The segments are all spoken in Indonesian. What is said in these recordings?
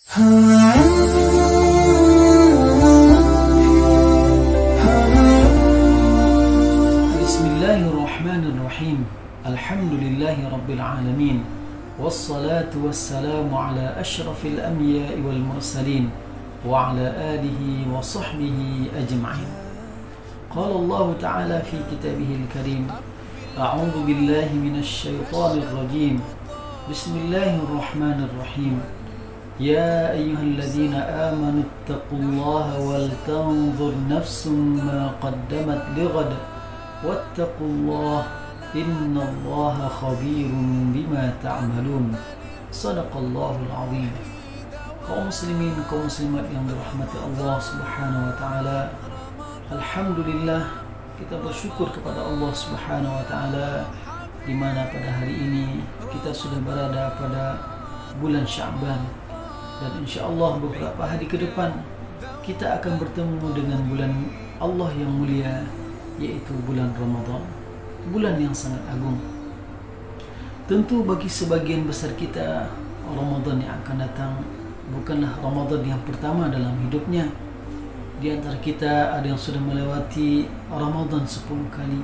Bismillahirrahmanirrahim. Alhamdulillahi rabbil alamin. Wassalatu wassalamu ala ashrafil anbiya'i wal mursalin wa ala alihi wa sahbihi ajma'in. Qala Allah ta'ala fi kitabihil karim. A'udzu billahi minasy syaithanir rajim. Bismillahirrahmanirrahim. Ya ayyuhalladzina amanu ittaqullaha wal tanzur nafsum ma qaddamat lighad wattaqullaha innallaha khabirum bima ta'malun. Shadaqallahul azim. Kaum muslimin, kaum muslimat yang dirahmati Allah Subhanahu wa taala, alhamdulillah kita bersyukur kepada Allah Subhanahu wa taala di mana pada hari ini kita sudah berada pada bulan Sya'ban. Dan insyaAllah beberapa hari ke depan kita akan bertemu dengan bulan Allah yang mulia, yaitu bulan Ramadan, bulan yang sangat agung. Tentu bagi sebagian besar kita, Ramadan yang akan datang bukanlah Ramadan yang pertama dalam hidupnya. Di antara kita ada yang sudah melewati Ramadan 10 kali,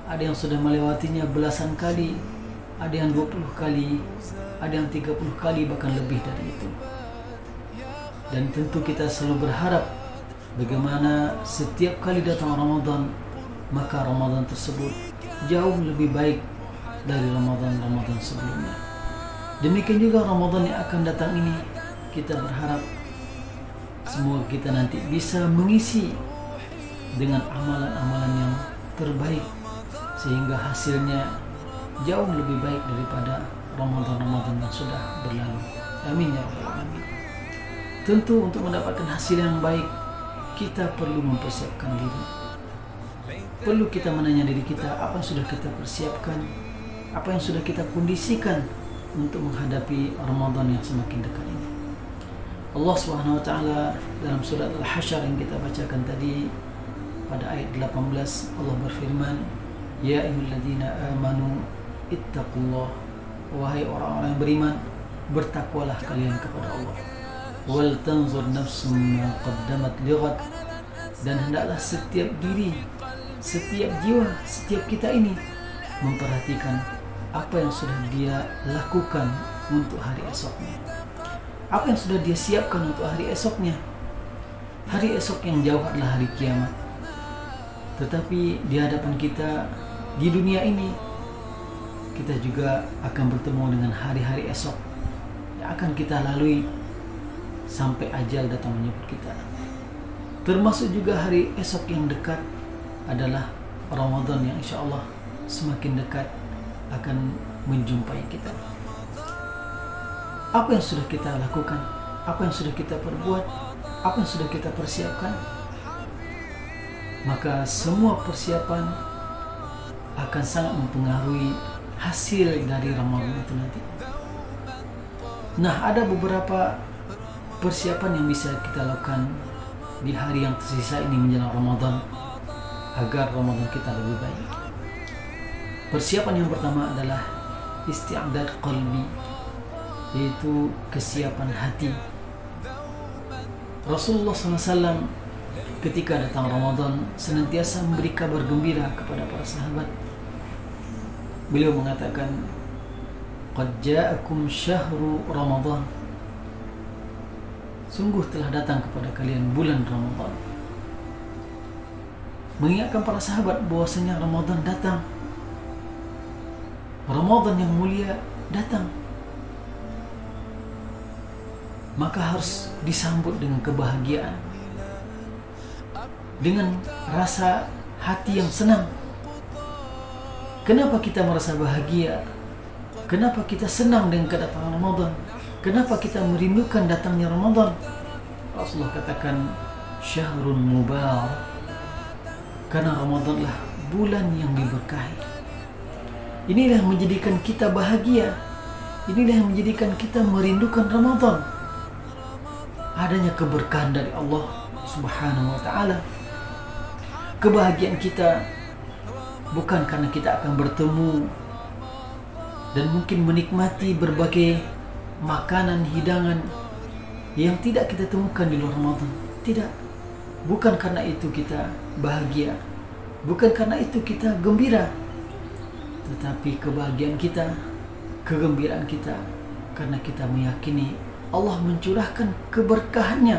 ada yang sudah melewatinya belasan kali, ada yang 20 kali, ada yang 30 kali, bahkan lebih dari itu. Dan tentu kita selalu berharap bagaimana setiap kali datang Ramadan, maka Ramadan tersebut jauh lebih baik dari Ramadan-Ramadan sebelumnya. Demikian juga Ramadan yang akan datang ini, kita berharap semoga kita nanti bisa mengisi dengan amalan-amalan yang terbaik, sehingga hasilnya jauh lebih baik daripada Ramadan-Ramadan yang sudah berlalu. Amin ya rabbal alamin. Tentu untuk mendapatkan hasil yang baik, kita perlu mempersiapkan diri. Perlu kita menanya diri kita, apa yang sudah kita persiapkan, apa yang sudah kita kondisikan untuk menghadapi Ramadan yang semakin dekat ini. Allah Subhanahu wa taala dalam surat Al-Hasyr yang kita bacakan tadi pada ayat 18, Allah berfirman, Ya ayyuhalladzina amanu ittaqullah. Wahai orang-orang yang beriman, bertakwalah kalian kepada Allah. Wal tanzur nafsum ma qaddamat lighad. Dan hendaklah setiap diri, setiap jiwa, setiap kita ini memperhatikan apa yang sudah dia lakukan untuk hari esoknya, apa yang sudah dia siapkan untuk hari esoknya. Hari esok yang jauh adalah hari kiamat. Tetapi di hadapan kita di dunia ini, kita juga akan bertemu dengan hari-hari esok yang akan kita lalui sampai ajal datang menyebut kita. Termasuk juga hari esok yang dekat adalah Ramadan yang insya Allah semakin dekat akan menjumpai kita. Apa yang sudah kita lakukan, apa yang sudah kita perbuat, apa yang sudah kita persiapkan, maka semua persiapan akan sangat mempengaruhi hasil dari Ramadan itu nanti. Nah, ada beberapa persiapan yang bisa kita lakukan di hari yang tersisa ini menjelang Ramadan agar Ramadan kita lebih baik. Persiapan yang pertama adalah isti'dad qalbi, yaitu kesiapan hati. Rasulullah SAW ketika datang Ramadan senantiasa memberi kabar gembira kepada para sahabat. Beliau mengatakan, Qad ja'akum syahru Ramadan. Sungguh telah datang kepada kalian bulan Ramadan. Mengingatkan para sahabat bahwasanya Ramadan datang. Ramadan yang mulia datang. Maka harus disambut dengan kebahagiaan, dengan rasa hati yang senang. Kenapa kita merasa bahagia? Kenapa kita senang dengan kedatangan Ramadan? Kenapa kita merindukan datangnya Ramadan? Rasulullah katakan, Syahrun mubarak. Karena Ramadanlah bulan yang diberkahi. Inilah yang menjadikan kita bahagia. Inilah yang menjadikan kita merindukan Ramadan. Adanya keberkahan dari Allah Subhanahu wa ta'ala. Kebahagiaan kita bukan karena kita akan bertemu dan mungkin menikmati berbagai makanan, hidangan yang tidak kita temukan di luar Ramadan. Tidak. Bukan karena itu kita bahagia, bukan karena itu kita gembira, tetapi kebahagiaan kita, kegembiraan kita karena kita meyakini Allah mencurahkan keberkahannya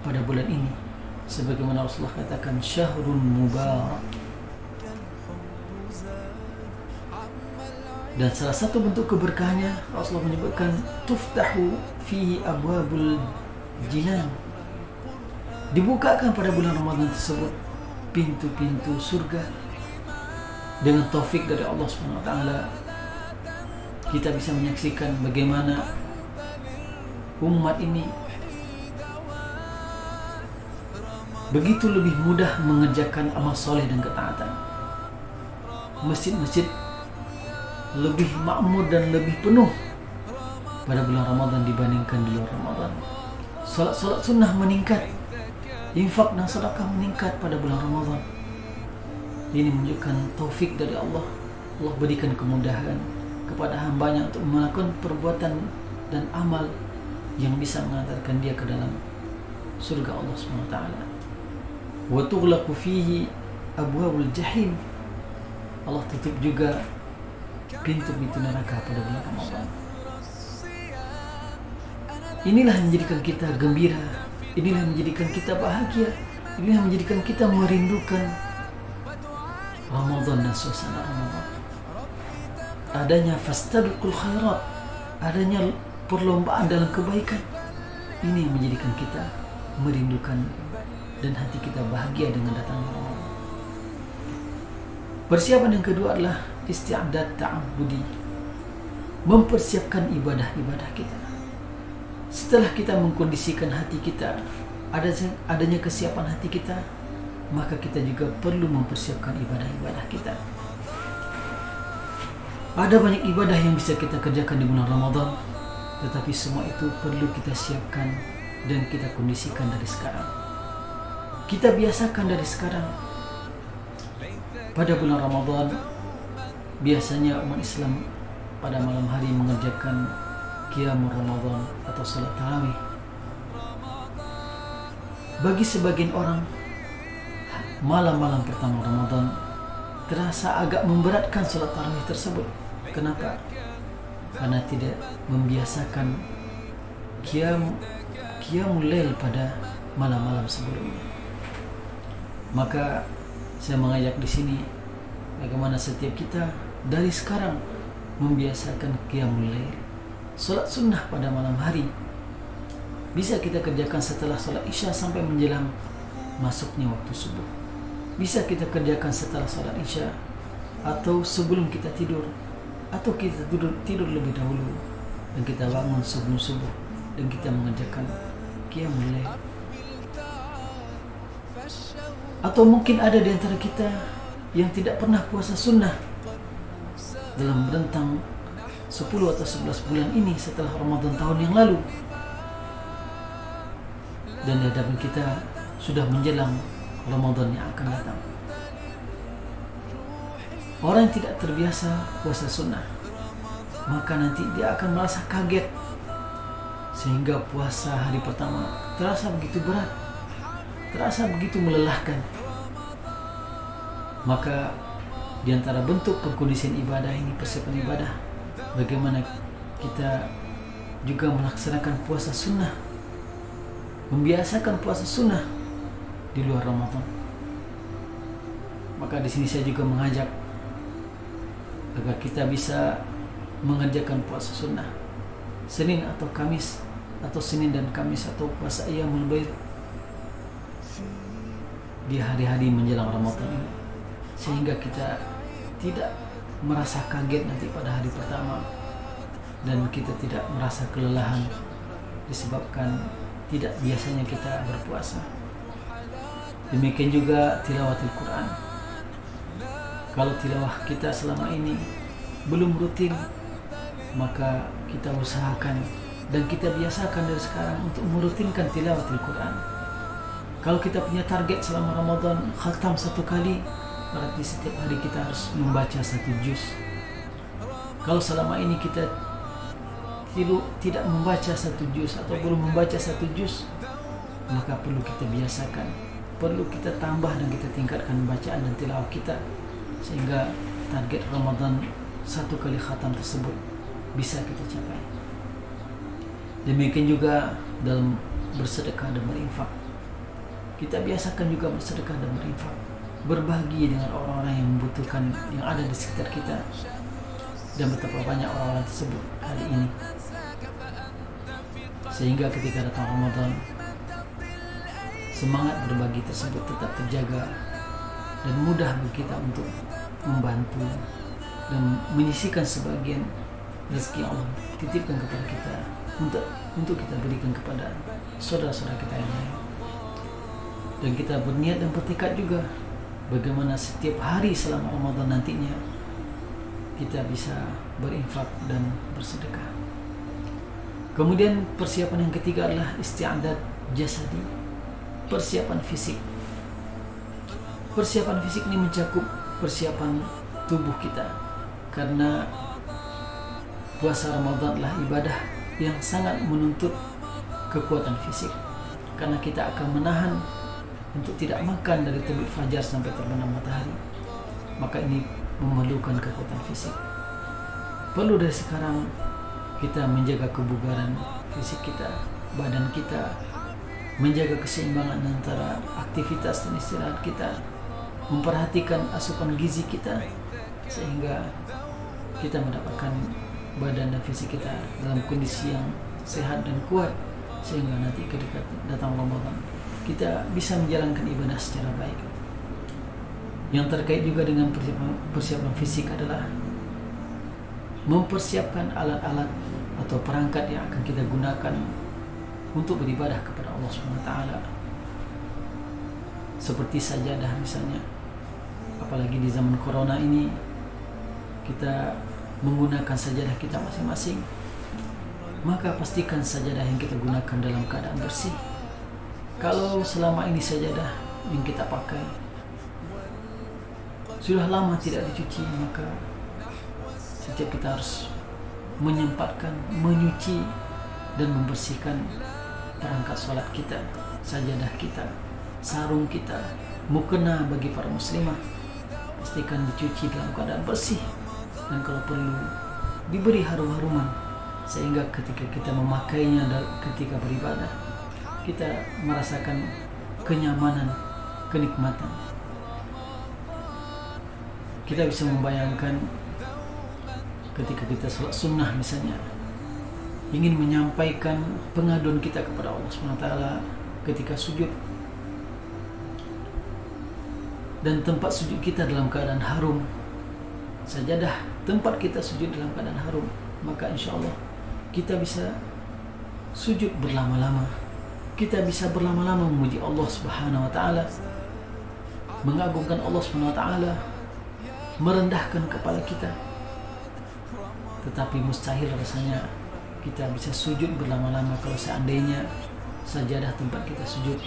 pada bulan ini. Sebagaimana Rasulullah katakan, syahrun mubarak. Dan salah satu bentuk keberkahannya, Rasulullah menyebutkan, tuftahu fihi abwabul jinan. Dibukakan pada bulan Ramadan tersebut pintu-pintu surga. Dengan taufik dari Allah SWT, kita bisa menyaksikan bagaimana umat ini begitu lebih mudah mengerjakan amal soleh dan ketaatan. Masjid-masjid lebih makmur dan lebih penuh pada bulan Ramadan dibandingkan di luar Ramadan. Salat-salat sunnah meningkat, infak dan sedekah meningkat pada bulan Ramadan. Ini menunjukkan taufik dari Allah. Allah berikan kemudahan kepada hambanya untuk melakukan perbuatan dan amal yang bisa mengantarkan dia ke dalam surga Allah SWT. Wa tughlaqu fihi abwabul jahim. Allah tutup juga pintu-pintu neraka pada bulan Ramadan. Inilah yang menjadikan kita gembira, inilah yang menjadikan kita bahagia, inilah yang menjadikan kita merindukan Ramadan dan suasana Ramadan. Adanya fastabiqul khairat, adanya perlombaan dalam kebaikan, ini yang menjadikan kita merindukan dan hati kita bahagia dengan datangnya Ramadan. Persiapan yang kedua adalah isti'adat ta'abbudi, mempersiapkan ibadah-ibadah kita. Setelah kita mengkondisikan hati kita, adanya kesiapan hati kita, maka kita juga perlu mempersiapkan ibadah-ibadah kita. Ada banyak ibadah yang bisa kita kerjakan di bulan Ramadan, tetapi semua itu perlu kita siapkan dan kita kondisikan dari sekarang. Kita biasakan dari sekarang. Pada bulan Ramadan, biasanya umat Islam pada malam hari mengerjakan qiyamul Ramadan atau salat tarawih. Bagi sebagian orang, malam-malam pertama Ramadan terasa agak memberatkan salat tarawih tersebut. Kenapa? Karena tidak membiasakan qiyamul lail pada malam-malam sebelumnya. Maka saya mengajak di sini bagaimana setiap kita dari sekarang membiasakan qiyamul lail, salat sunnah pada malam hari. Bisa kita kerjakan setelah salat Isya sampai menjelang masuknya waktu subuh. Bisa kita kerjakan setelah salat Isya atau sebelum kita tidur, atau kita tidur lebih dahulu dan kita bangun sebelum subuh dan kita mengerjakan qiyamul lail. Atau mungkin ada di antara kita yang tidak pernah puasa sunnah dalam rentang 10 atau 11 bulan ini setelah Ramadan tahun yang lalu, dan di hadapan kita sudah menjelang Ramadan yang akan datang. Orang yang tidak terbiasa puasa sunnah, maka nanti dia akan merasa kaget sehingga puasa hari pertama terasa begitu berat, terasa begitu melelahkan. Maka di antara bentuk pengkondisian ibadah ini, persiapan ibadah, bagaimana kita juga melaksanakan puasa sunnah, membiasakan puasa sunnah di luar Ramadan. Maka di sini saya juga mengajak agar kita bisa mengerjakan puasa sunnah Senin atau Kamis, atau Senin dan Kamis, atau puasa Ayyamul Baid di hari-hari menjelang Ramadan ini, sehingga kita tidak merasa kaget nanti pada hari pertama dan kita tidak merasa kelelahan disebabkan tidak biasanya kita berpuasa. Demikian juga tilawatil Quran. Kalau tilawah kita selama ini belum rutin, maka kita usahakan dan kita biasakan dari sekarang untuk merutinkan tilawatil Quran. Kalau kita punya target selama Ramadan khatam 1 kali, berarti setiap hari kita harus membaca 1 juz. Kalau selama ini kita tidak membaca satu juz atau belum membaca satu juz, maka perlu kita biasakan, perlu kita tambah dan kita tingkatkan bacaan dan tilawah kita, sehingga target Ramadan 1 kali khatam tersebut bisa kita capai. Demikian juga dalam bersedekah dan berinfak. Kita biasakan juga bersedekah dan berinfak, berbagi dengan orang-orang yang membutuhkan yang ada di sekitar kita. Dan betapa banyak orang-orang tersebut kali ini, sehingga ketika datang Ramadan, semangat berbagi tersebut tetap terjaga dan mudah bagi kita untuk membantu dan menyisihkan sebagian rezeki Allah titipkan kepada kita untuk kita berikan kepada saudara-saudara kita yang lain. Dan kita berniat dan bertekad juga bagaimana setiap hari selama Ramadan nantinya kita bisa berinfak dan bersedekah. Kemudian persiapan yang ketiga adalah isti'adat jasadi, persiapan fisik. Persiapan fisik ini mencakup persiapan tubuh kita, karena puasa Ramadan adalah ibadah yang sangat menuntut kekuatan fisik, karena kita akan menahan untuk tidak makan dari terbit fajar sampai terbenam matahari. Maka ini memerlukan kekuatan fisik. Perlu dari sekarang kita menjaga kebugaran fisik kita, badan kita, menjaga keseimbangan antara aktivitas dan istirahat kita, memperhatikan asupan gizi kita, sehingga kita mendapatkan badan dan fisik kita dalam kondisi yang sehat dan kuat, sehingga nanti ketika datang Ramadan kita bisa menjalankan ibadah secara baik. Yang terkait juga dengan persiapan fisik adalah mempersiapkan alat-alat atau perangkat yang akan kita gunakan untuk beribadah kepada Allah SWT, seperti sajadah misalnya. Apalagi di zaman corona ini, kita menggunakan sajadah kita masing-masing, maka pastikan sajadah yang kita gunakan dalam keadaan bersih. Kalau selama ini sajadah yang kita pakai sudah lama tidak dicuci, maka setiap kita harus menyempatkan, menyuci dan membersihkan perangkat sholat kita, sajadah kita, sarung kita, mukena bagi para muslimah, pastikan dicuci dalam keadaan bersih, dan kalau perlu diberi harum-haruman, sehingga ketika kita memakainya ketika beribadah, kita merasakan kenyamanan, kenikmatan. Kita bisa membayangkan ketika kita sholat sunnah misalnya, ingin menyampaikan pengaduan kita kepada Allah SWT ketika sujud, dan tempat sujud kita dalam keadaan harum, sajadah tempat kita sujud dalam keadaan harum, maka insya Allah kita bisa sujud berlama-lama, kita bisa berlama-lama memuji Allah Subhanahu wa Ta'ala, mengagungkan Allah Subhanahu wa Ta'ala, merendahkan kepala kita. Tetapi mustahil rasanya kita bisa sujud berlama-lama kalau seandainya sajadah tempat kita sujud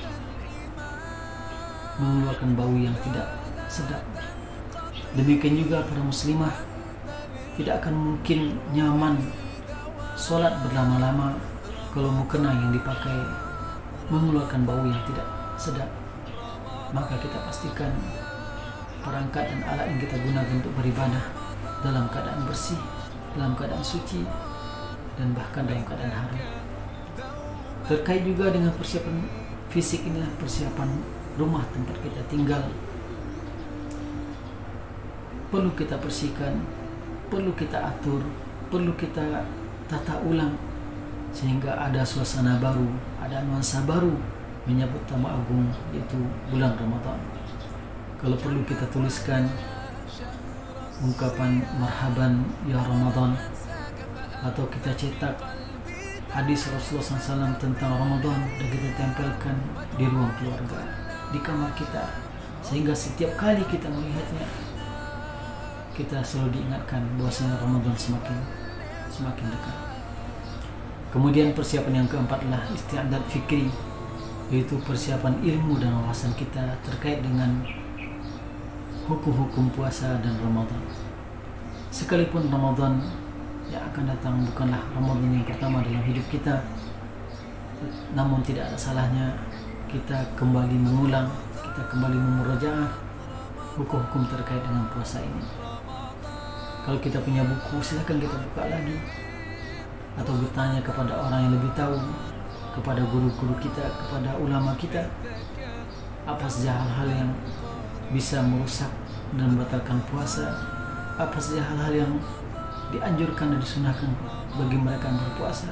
mengeluarkan bau yang tidak sedap. Demikian juga para muslimah tidak akan mungkin nyaman sholat berlama-lama kalau mukena yang dipakai mengeluarkan bau yang tidak sedap. Maka kita pastikan perangkat dan alat yang kita gunakan untuk beribadah dalam keadaan bersih, dalam keadaan suci, dan bahkan dalam keadaan harum. Terkait juga dengan persiapan fisik, inilah persiapan rumah tempat kita tinggal. Perlu kita bersihkan, perlu kita atur, perlu kita tata ulang, sehingga ada suasana baru, ada nuansa baru menyambut tamu agung, yaitu bulan Ramadan. Kalau perlu kita tuliskan ungkapan marhaban ya Ramadan, atau kita cetak hadis Rasulullah SAW tentang Ramadan dan kita tempelkan di ruang keluarga, di kamar kita, sehingga setiap kali kita melihatnya kita selalu diingatkan bahwasanya Ramadan semakin dekat. Kemudian persiapan yang keempat adalah isti'adat fikri, yaitu persiapan ilmu dan wawasan kita terkait dengan hukum-hukum puasa dan Ramadan. Sekalipun Ramadan yang akan datang bukanlah Ramadan yang pertama dalam hidup kita. Namun tidak ada salahnya kita kembali mengulang, kita kembali memurojaah hukum-hukum terkait dengan puasa ini. Kalau kita punya buku, silakan kita buka lagi, atau bertanya kepada orang yang lebih tahu, kepada guru-guru kita, kepada ulama kita, apa saja hal-hal yang bisa merusak dan membatalkan puasa, apa saja hal-hal yang dianjurkan dan disunahkan bagi mereka yang berpuasa,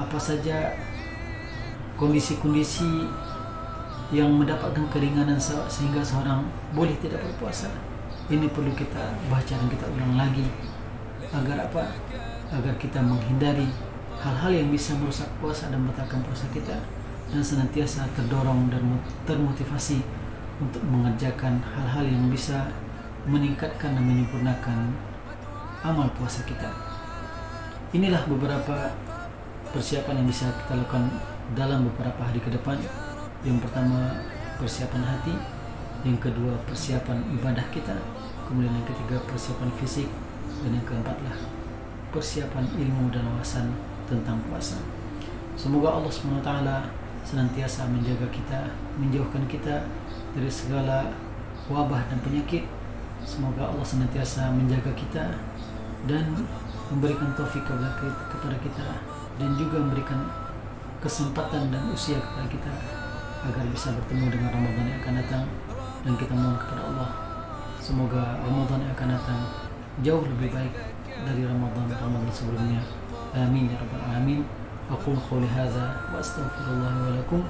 apa saja kondisi-kondisi yang mendapatkan keringanan sehingga seorang boleh tidak berpuasa. Ini perlu kita baca dan kita ulang lagi. Agar apa? Agar kita menghindari hal-hal yang bisa merusak puasa dan membatalkan puasa kita, dan senantiasa terdorong dan termotivasi untuk mengerjakan hal-hal yang bisa meningkatkan dan menyempurnakan amal puasa kita. Inilah beberapa persiapan yang bisa kita lakukan dalam beberapa hari ke depan. Yang pertama, persiapan hati. Yang kedua, persiapan ibadah kita. Kemudian yang ketiga, persiapan fisik. Dan yang keempatlah, persiapan ilmu dan wawasan tentang puasa. Semoga Allah SWT senantiasa menjaga kita, menjauhkan kita dari segala wabah dan penyakit. Semoga Allah senantiasa menjaga kita dan memberikan taufik kepada kita, dan juga memberikan kesempatan dan usia kepada kita agar bisa bertemu dengan Ramadan yang akan datang. Dan kita mohon kepada Allah, semoga Ramadan yang akan datang jauh lebih baik dari Ramadan sebelumnya. Amin ya rabbal alamin. Aqulu qouli hadza wa astaghfirullah wa lakum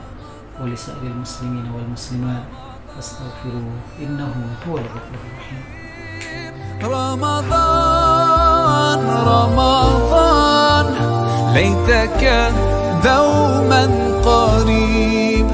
wa lisairil muslimina wal muslimat fastaghfiruhu innahu huwal ghafurur rahim. رمضان رمضان ليتك دوما قريب